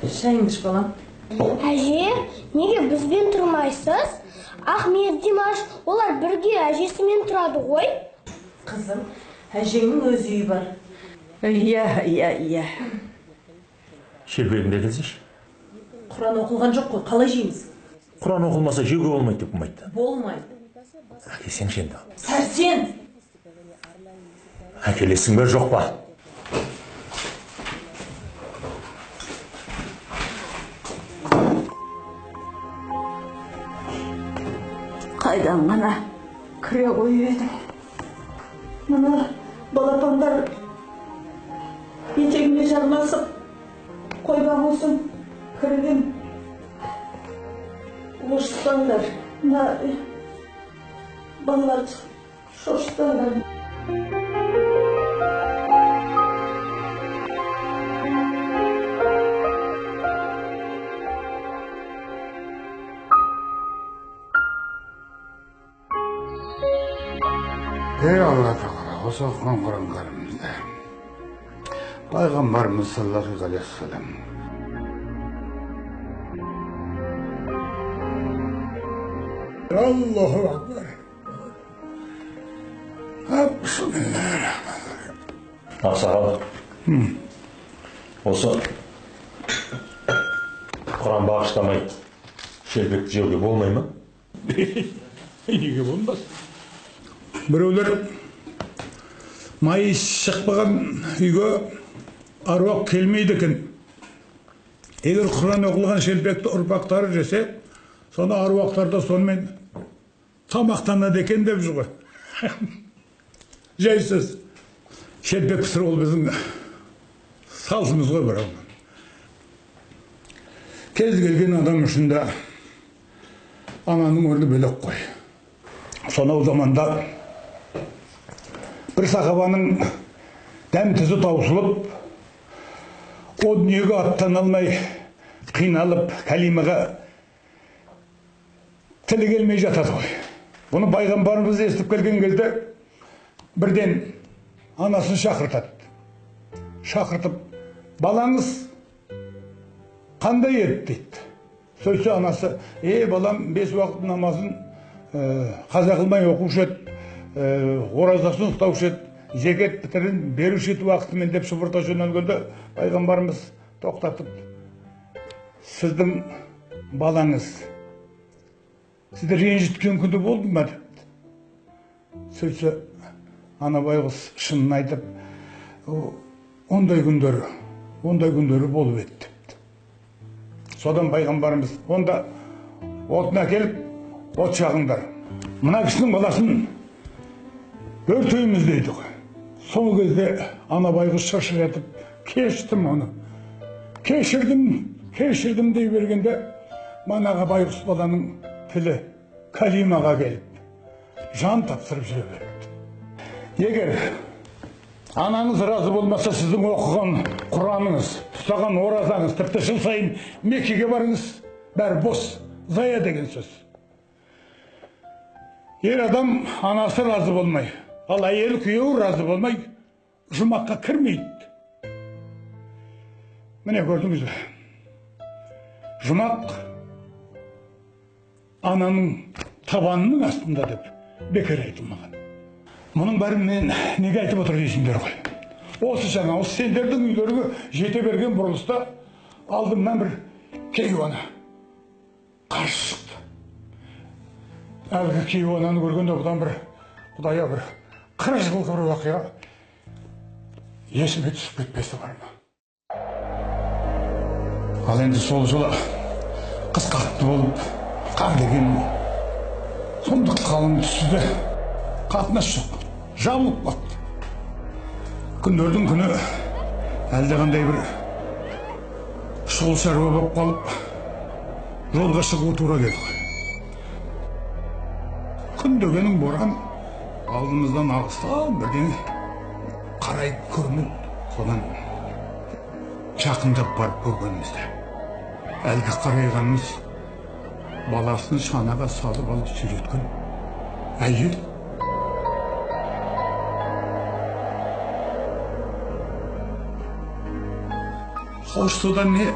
Шайыңды іш балам. Әже, неге бізбен тұрмайсыз? Ахмет, Димаш, олар бірге әжесімен тұрады ғой. Қызым, әжеңнің өз үйі бар. Иә. Шелпегіңде келсеш? Құран оқылған жоқ қой, қалай жейміз? Құран оқылмаса жеуге болмайды деп кім айтты? Болмайды. Әкелсең енді. Сәрсен! Әкелесің бе жоқ па? Қайдан ғана кіре қойып едім. Мына балапандар етегіне жармасып қойбақ болсын кірген. Ошықтаңдар. Мына балалар шошықтаңдар. Ey Allah Teala, осы оқыған Құран кәрімізде Пайғамбарымыз саллаллаху алейхи ва саллям Аллаху акбар. Бисмиллахир-рахманир-рахим. Ақсақал. Осы Құран бағыштамай шелпекті жеуге болмай ма? Неге болмас? Біреулер майы шықпаған үйге аруақ келмейді екен. Егер Құран оқылған шелпекті ұрпақтары жесе, соны аруақтарда сонымен тамақтанады екен деп жүр ғой. Жайсыз шелпек пісіру ол біздің салтымыз ғой бірақ. Кез келген адам үшін де ананың орны бөлек қой. Сонау заманда бір сахабаның дәм-тұзы таусылып, о дүниеге аттана алмай қиналып, кәлимаға тілі келмей жатады ғой. Бұны пайғамбарымыз естіп келген кезде бірден анасын шақыртады. Шақыртып, балаңыз қандай еді дейді. Сөйтсе анасы, балам 5 уақыт намазын қаза қылмай оқушы еді, оразасын ұстаушы еді, зекет бітірін беруші еді уақытымен деп шұбырта жөнелгенде пайғамбарымыз тоқтатып, сіздің балаңыз сізді ренжіткен күні болды ма депті. Сөйтсе ана байғұс шынын айтып, ондай күндері болып еді депті. Содан пайғамбарымыз онда отын әкеліп, от жағыңдар. Мына кісінің баласын өртейміз дейді ғой. Сол кезде ана байғұс шашыр етіп, кештім оны. Кешірдім дей бергенде, манаға байғұс баланың тілі кәлимаға келіп, жан тапсырып жүре берді. Егер анаңыз разы болмаса, сіздің оқыған Құраныңыз, ұстаған оразаңыз, тіпті жыл сайын Меккеге барыңыз, бәрі бос, зая деген сөз. Ер адам анасы разы болмай, ал әйел күйеуі разы болмай, жұмаққа кірмейді. Міне көрдіңіз бе? Жұмақ ананың табанының астында деп бекер айтылмаған. Мұның бәрін мен неге айтып отыр дейсіңдер ғой. Осы жаңа, осы сендердің үйлерге жете берген бұрылыста алдымнан бір кейуана қарсы шықты. Әлгі кейуананы көргенде бұдан бір құдая бір 40 жылғы бір уақиға есіме түсіп кетпесі бар ма? Ал енді сол жылы қыс қатты болып, қар деген сұмдық қалың түсті, қатынас жоқ, жабылып қалды. Күндердің күні әлдеқандай бір шұғыл шаруа болып қалып, жолға шығу тура келді. Күн дегенің боран, алдымыздан ағыстан бірдеңе қарайып көрінеді. Содан жақындап барып көргенімізде әлгі қарайғанымыз баласын шанаға салып алып сүйреткен әйел. Хош, содан не?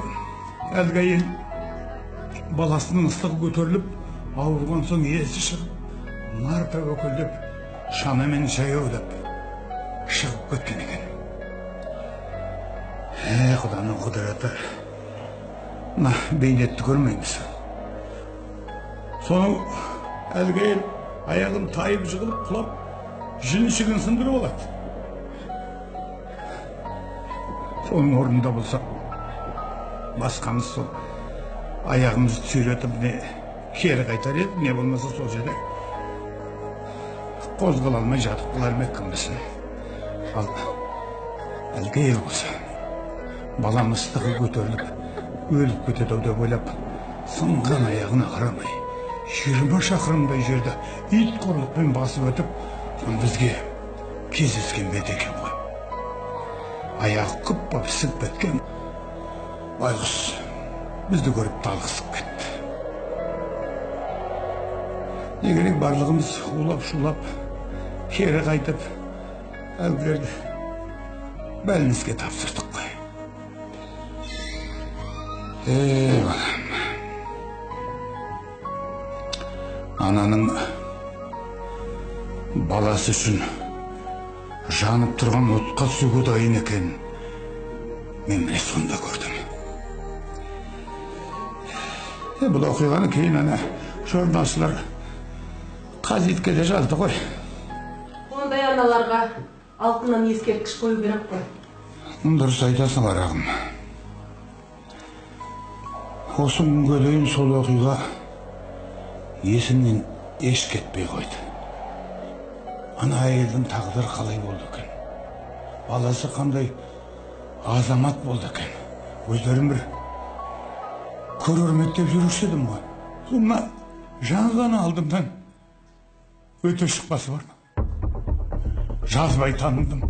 Әлгі әйел баласының ыстығы көтеріліп, ауырған соң есі шығып, нар тәуекелдеп, шанамен жаяулап шығып кеткен екен. Құданың құдіреті, мына бейнетті көрмейміз. Соның әлгі әйел аяғын тайып жығылып, құлап, жін-шігін сындырып алады. Соның орнында болса, басқамыз сол аяғымызды сүйретіп, не кері қайтар еді, не болмаса сол жерде қозғала алмай жатып қалар ма кімбісін. Ал әлгі әйел болса, балам ыстығы көтеріліп, өліп кетеді деп ойлап, сынған аяғына қарамай, 20 шақырымдай жерде ит қорлықпен басып өтіп, бізге кездескен бет екен ғой. Аяғы күп боп сіңіп кеткен байғұс бізді көріп талықсып кетті. Егерек барлығымыз улап-шулап, кері қайтып, әлгілерді бәлінізге тапсырдық қой. Балам, ананың баласы үшін жанып тұрған отқа түсуге дайын екен, мен міне сонда көрдім. Бұл оқиғаны кейін ана журналшылар газетке де жазды ғой. Ондай аналарға алтыннан ескерткіш қою керек қой. Дұрыс айтасың, арағым. Осы күнге дейін сол оқиға есімнен еш кетпей қойды. Ана әйелдің тағдыры қалай болды екен? Баласы қандай азамат болды екен? Өздерін бір көрерметтеп жүруші едім ғой. Сонда жаңғаны алдымдан өте шықпасы бар ма? Жазбай таныдым.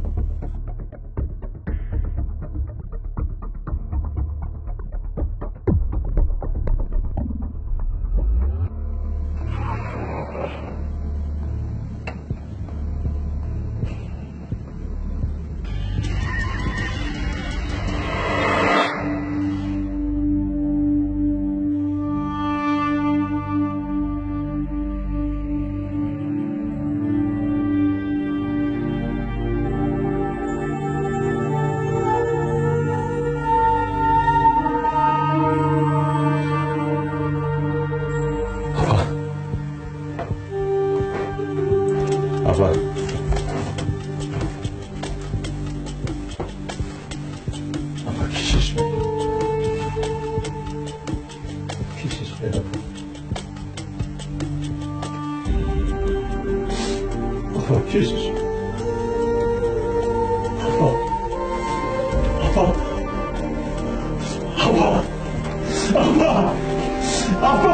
Apa? Apa kişiş mi? Kişiş mi? Apa kişiş mi? Apa? Apa? Apa? Ama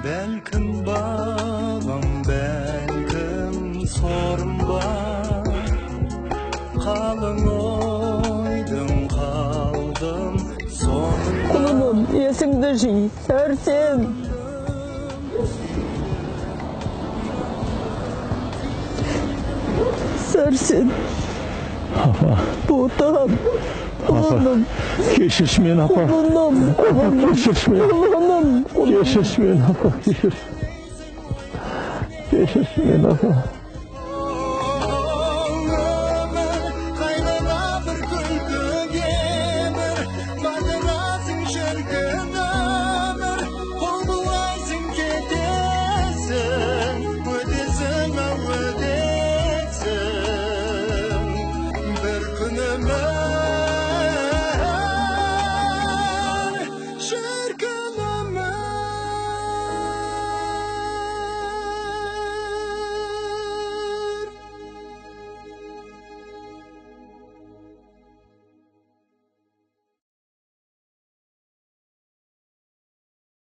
Belkim bağım, belkim sorum var. Kalın oydum, kaldım sonunda. Kulunum, есіңді жи, сәрсен. Сәрсен. Ботам. Kulunum. Geçiş mi apa? Kulunum. Geçiş mi? Kulunum. Geçiş mi apa? Geçiş mi apa? Bir günüme